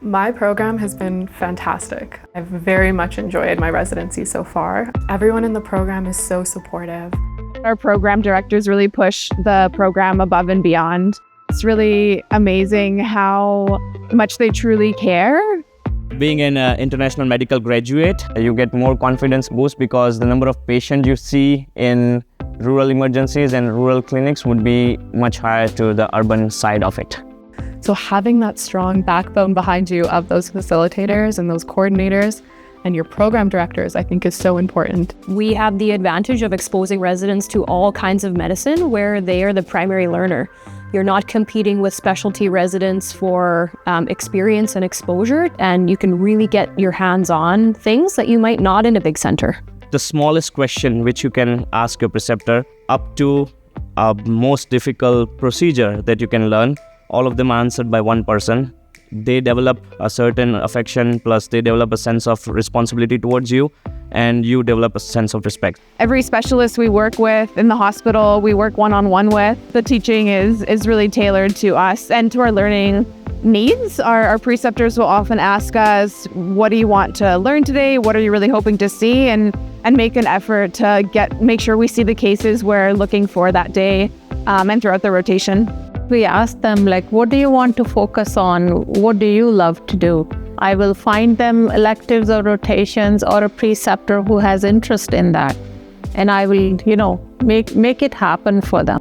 My program has been fantastic. I've very much enjoyed my residency so far. Everyone in the program is so supportive. Our program directors really push the program above and beyond. It's really amazing how much they truly care. Being an international medical graduate, you get more confidence boost because the number of patients you see in rural emergencies and rural clinics would be much higher to the urban side of it. So having that strong backbone behind you of those facilitators and those coordinators and your program directors, I think is so important. We have the advantage of exposing residents to all kinds of medicine where they are the primary learner. You're not competing with specialty residents for experience and exposure, and you can really get your hands on things that you might not in a big center. The smallest question which you can ask your preceptor up to a most difficult procedure that you can learn, all of them are answered by one person. They develop a certain affection, plus they develop a sense of responsibility towards you, and you develop a sense of respect. Every specialist we work with in the hospital, we work one-on-one with. The teaching is really tailored to us and to our learning needs. Our preceptors will often ask us, what do you want to learn today? What are you really hoping to see? And make an effort to make sure we see the cases we're looking for that day and throughout the rotation. We ask them, what do you want to focus on? What do you love to do? I will find them electives or rotations or a preceptor who has interest in that. And I will, make it happen for them.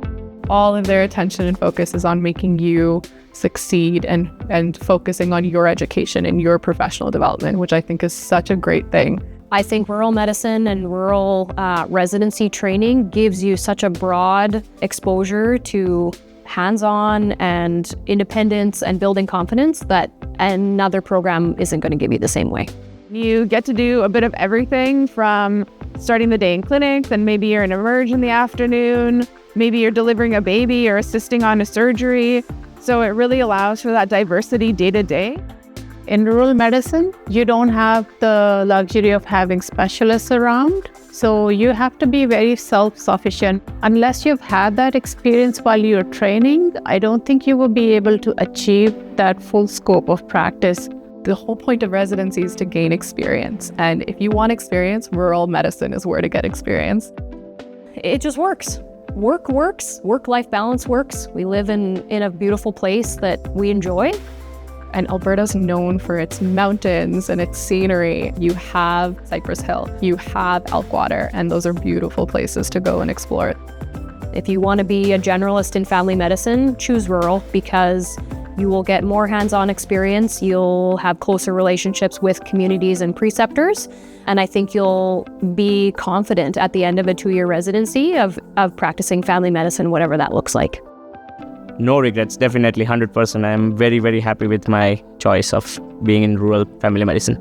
All of their attention and focus is on making you succeed and focusing on your education and your professional development, which I think is such a great thing. I think rural medicine and rural residency training gives you such a broad exposure to hands-on and independence and building confidence that another program isn't going to give you the same way. You get to do a bit of everything from starting the day in clinics, and maybe you're an emerge in the afternoon, maybe you're delivering a baby or assisting on a surgery. So it really allows for that diversity day to day. In rural medicine, you don't have the luxury of having specialists around. So you have to be very self-sufficient. Unless you've had that experience while you're training, I don't think you will be able to achieve that full scope of practice. The whole point of residency is to gain experience. And if you want experience, rural medicine is where to get experience. It just works. Work works. Work-life balance works. We live in a beautiful place that we enjoy. And Alberta's known for its mountains and its scenery. You have Cypress Hill, you have Elkwater, and those are beautiful places to go and explore. If you want to be a generalist in family medicine, choose rural because you will get more hands-on experience. You'll have closer relationships with communities and preceptors. And I think you'll be confident at the end of a 2-year residency of practicing family medicine, whatever that looks like. No regrets, definitely 100%. I am very, very happy with my choice of being in rural family medicine.